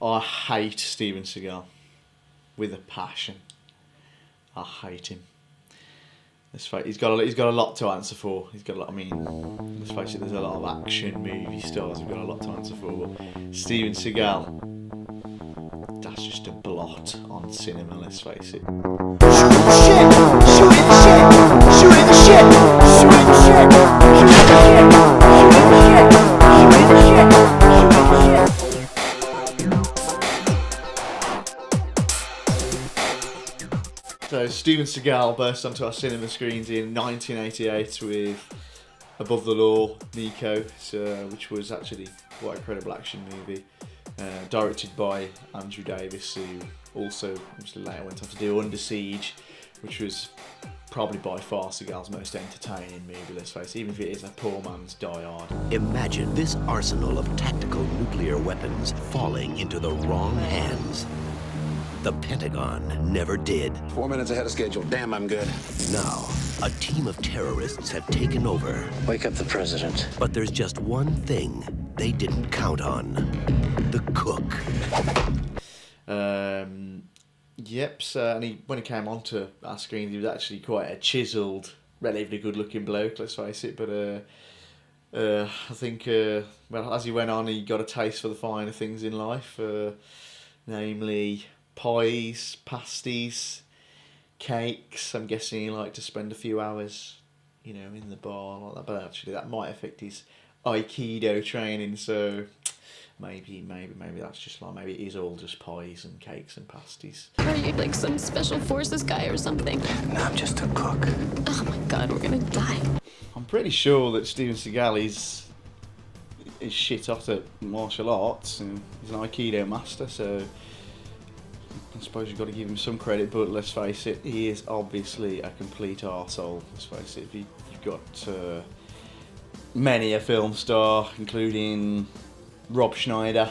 I hate Steven Seagal with a passion. I hate him. Let's face it, he's got a lot to answer for. He's got a lot. I mean, let's face it. There's a lot of action movie stars who've got a lot to answer for. But Steven Seagal, that's just a blot on cinema. Let's face it. Shooting the shit, shooting the shit, shooting the shit, shooting the shit, shooting the shit, shooting the shit, shooting the shit, shooting the shit. So Steven Seagal burst onto our cinema screens in 1988 with Above the Law, Nico, which was actually quite a credible action movie, directed by Andrew Davis, who also obviously later went on to do Under Siege, which was probably by far Seagal's most entertaining movie, let's face it, even if it is a poor man's Die Hard. Imagine this arsenal of tactical nuclear weapons falling into the wrong hands. The Pentagon never did. 4 minutes ahead of schedule. Damn, I'm good. Now, a team of terrorists have taken over. Wake up the president. But there's just one thing they didn't count on. The cook. Yep, so, and when he came onto our screen, he was actually quite a chiselled, relatively good-looking bloke, let's face it, but I think, well, as he went on, he got a taste for the finer things in life, namely pies, pasties, cakes. I'm guessing he liked to spend a few hours, you know, in the bar like that. But actually, that might affect his Aikido training. So maybe that's just like, maybe it is all just pies and cakes and pasties. Are you like some special forces guy or something? No, I'm just a cook. Oh my God, we're gonna die. I'm pretty sure that Steven Seagal is shit hot at martial arts and he's an Aikido master. So I suppose you've got to give him some credit, but let's face it, he is obviously a complete arsehole. Let's face it, you've got many a film star, including Rob Schneider,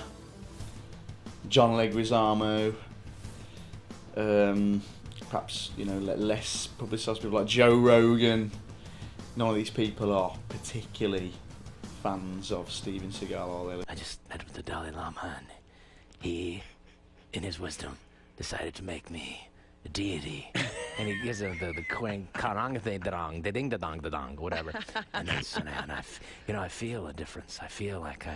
John Leguizamo, perhaps, you know, less publicised people like Joe Rogan. None of these people are particularly fans of Steven Seagal, are they? I just met with the Dalai Lama, and he, in his wisdom, decided to make me a deity. And he gives him the quang karang the ding da dong, whatever. And that's, and I feel a difference. I feel like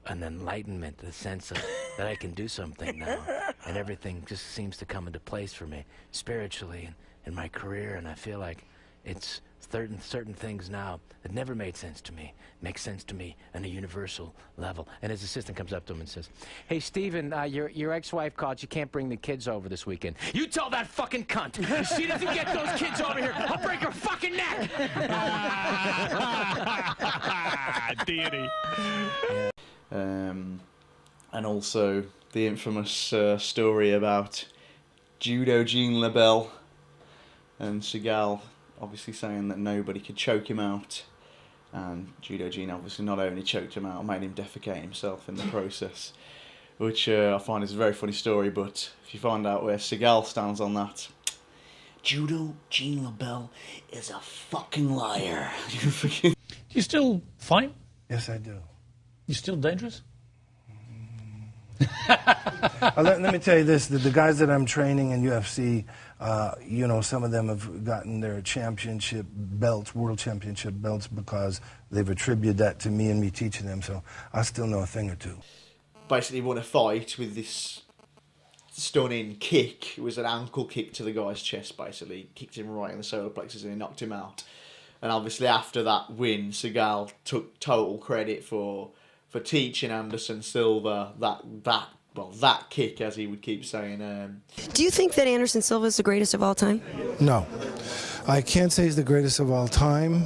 an enlightenment, the sense of that I can do something now, and everything just seems to come into place for me spiritually and in my career. And I feel like it's certain things now that never made sense to me make sense to me on a universal level. And his assistant comes up to him and says, "Hey, Steven, your ex-wife called. She can't bring the kids over this weekend. You tell that fucking cunt. If she doesn't get those kids over here, I'll break her fucking neck." Deity. And also the infamous story about Judo Gene LaBelle and Seagal obviously saying that nobody could choke him out, and Judo Gene obviously not only choked him out, made him defecate himself in the process, which I find is a very funny story. But if you find out where Seagal stands on that, Judo Gene LaBelle is a fucking liar. Do you still fight? Yes, I do. You still dangerous? Let me tell you this, the guys that I'm training in UFC, you know, some of them have gotten their championship belts, world championship belts, because they've attributed that to me and me teaching them, so I still know a thing or two. Basically won a fight with this stunning kick. It was an ankle kick to the guy's chest, basically. Kicked him right in the solar plexus and he knocked him out. And obviously after that win, Seagal took total credit for teaching Anderson Silva that kick, as he would keep saying. Do you think that Anderson Silva is the greatest of all time? No. I can't say he's the greatest of all time.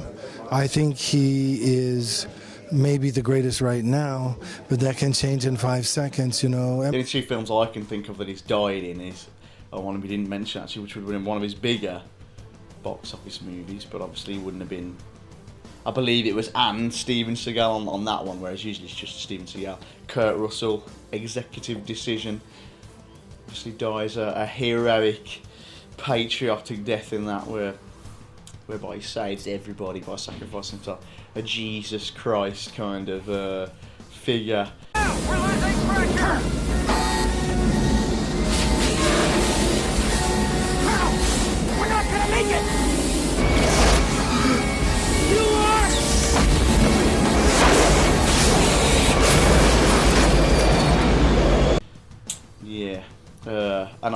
I think he is maybe the greatest right now, but that can change in 5 seconds, you know. The only two films I can think of that he's died in is one we didn't mention actually, which would have been one of his bigger box office movies, but obviously he wouldn't have been. I believe it was and Steven Seagal on that one, whereas usually it's just Steven Seagal. Kurt Russell, executive decision. Obviously dies a heroic, patriotic death in that, whereby he saves everybody by sacrificing himself. A Jesus Christ kind of figure. We're losing pressure!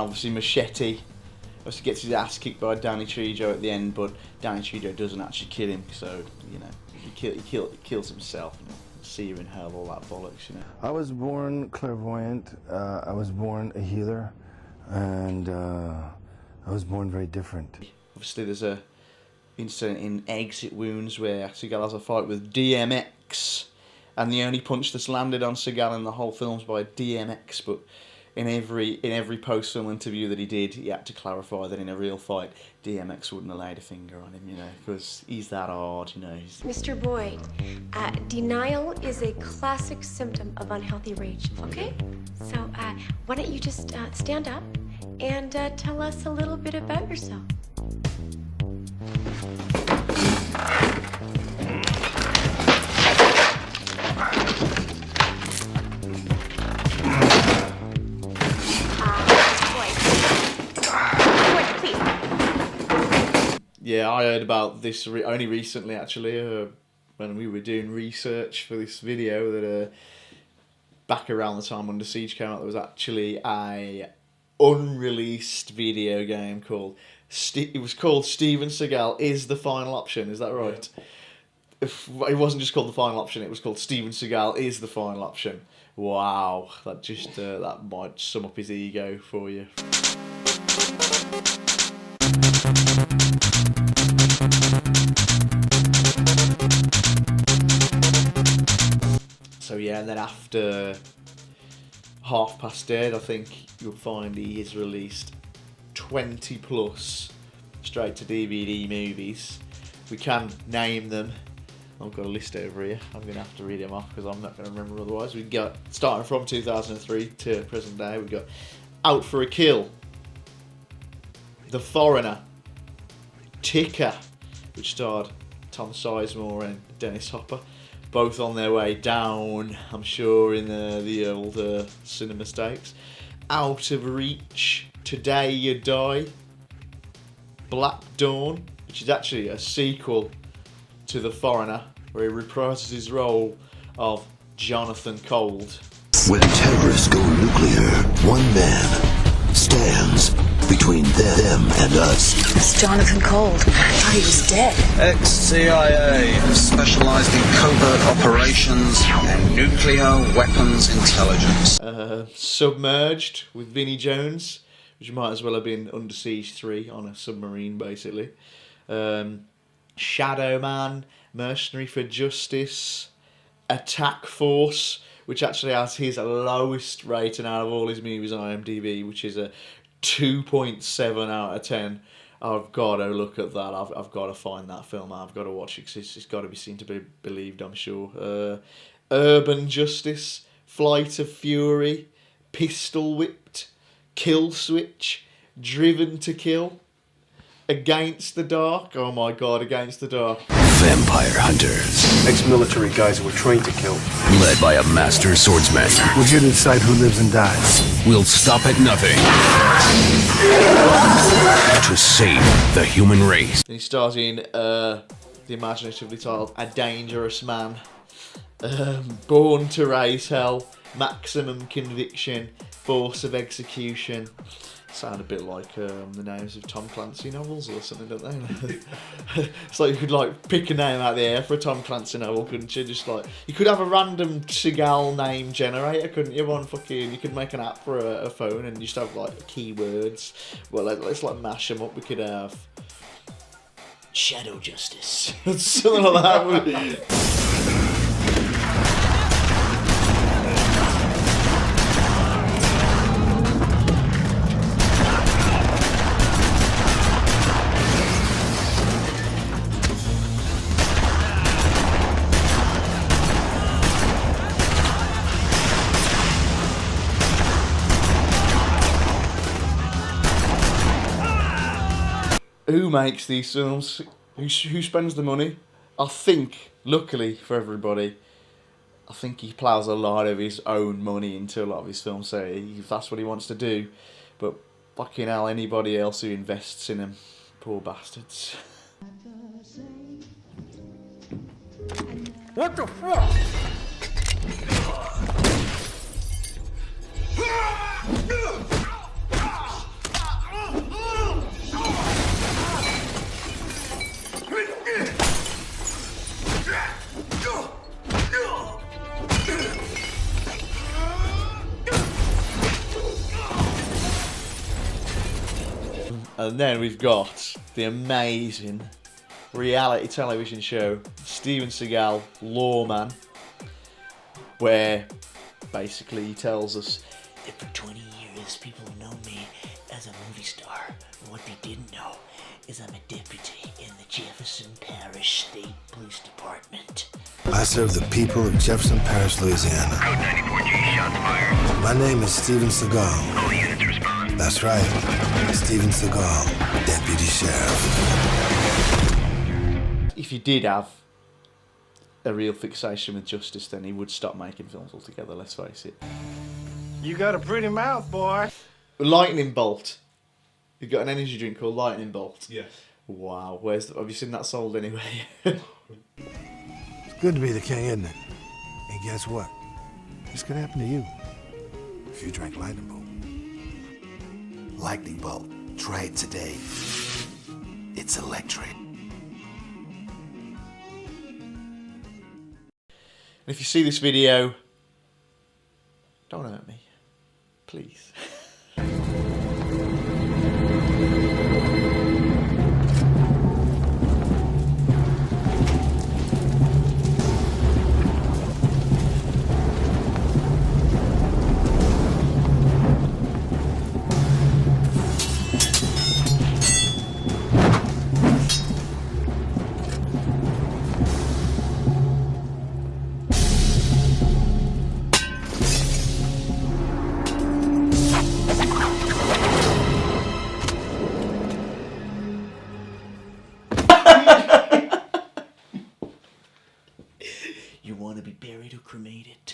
obviously Machete obviously gets his ass kicked by Danny Trejo at the end, but Danny Trejo doesn't actually kill him, so, you know, he kills himself, you know, see you in hell, all that bollocks, you know. I was born clairvoyant, I was born a healer, and I was born very different. Obviously there's a incident in Exit Wounds where Seagal has a fight with DMX, and the only punch that's landed on Seagal in the whole film's by DMX, but in every post-film interview that he did, he had to clarify that in a real fight, DMX wouldn't have laid a finger on him, you know, because he's that hard, you know. Mr. Boyd, denial is a classic symptom of unhealthy rage, okay? So, why don't you just stand up and tell us a little bit about yourself? Yeah, I heard about this only recently, actually, when we were doing research for this video, that back around the time Under Siege came out, there was actually a unreleased video game called, it was called Steven Seagal is the Final Option, is that right? If it wasn't just called the Final Option, it was called Steven Seagal is the Final Option. Wow, that just, that might sum up his ego for you. So yeah, and then after 8:30, I think you'll find he has released 20 plus straight to DVD movies. We can name them. I've got a list over here. I'm going to have to read them off because I'm not going to remember otherwise. We've got, starting from 2003 to present day, we've got Out for a Kill, The Foreigner, Ticker, which starred Tom Sizemore and Dennis Hopper, both on their way down, I'm sure, in the old cinema stakes. Out of Reach, Today You Die, Black Dawn, which is actually a sequel to The Foreigner, where he reprises his role of Jonathan Cold. When terrorists go nuclear, one man stands between them and us. It's Jonathan Cold. I thought he was dead. Ex-CIA, specialised in covert operations and nuclear weapons intelligence. Submerged with Vinnie Jones, which might as well have been Under Siege 3 on a submarine, basically. Shadow Man, Mercenary for Justice, Attack Force, which actually has his lowest rating out of all his movies on IMDb, which is a 2.7 out of 10. I've got to look at that. I've got to find that film. I've got to watch it because it's got to be seen to be believed, I'm sure. Urban Justice, Flight of Fury, Pistol Whipped, Kill Switch, Driven to Kill, Against the Dark. Oh my god, Against the Dark. Vampire hunters. Ex-military guys who were trained to kill. Led by a master swordsman. We're here to decide who lives and dies. Will stop at nothing to save the human race. He stars in the imaginatively titled A Dangerous Man, Born to Raise Hell, Maximum Conviction, Force of Execution. Sound a bit like the names of Tom Clancy novels or something, don't they? It's like you could like pick a name out of the air for a Tom Clancy novel, couldn't you? Just like you could have a random Seagal name generator, couldn't you? One fucking, you could make an app for a phone and just have like keywords. Well, let's like mash them up. We could have Shadow Justice, something like that. Who makes these films? Who spends the money? I think, luckily for everybody, I think he ploughs a lot of his own money into a lot of his films, so if that's what he wants to do. But fucking hell, anybody else who invests in him, poor bastards. What the fuck? And then we've got the amazing reality television show, Steven Seagal, Lawman, where basically he tells us that for 20 years people have known me as a movie star. And what they didn't know is I'm a deputy in the Jefferson Parish State Police Department. I serve the people of Jefferson Parish, Louisiana. Code 94G, shots fired. My name is Steven Seagal. All units respond. That's right. Steven Seagal, Deputy Sheriff. if he did have a real fixation with justice, then he would stop making films altogether, let's face it. You got a pretty mouth, boy. Lightning Bolt. You've got an energy drink called Lightning Bolt. Yes. Wow, have you seen that sold anywhere? It's good to be the king, isn't it? And guess what? This could happen to you if you drank Lightning Bolt. Lightning Bolt. Try it today. It's electric. And if you see this video, don't hurt me, please. You want to be buried or cremated?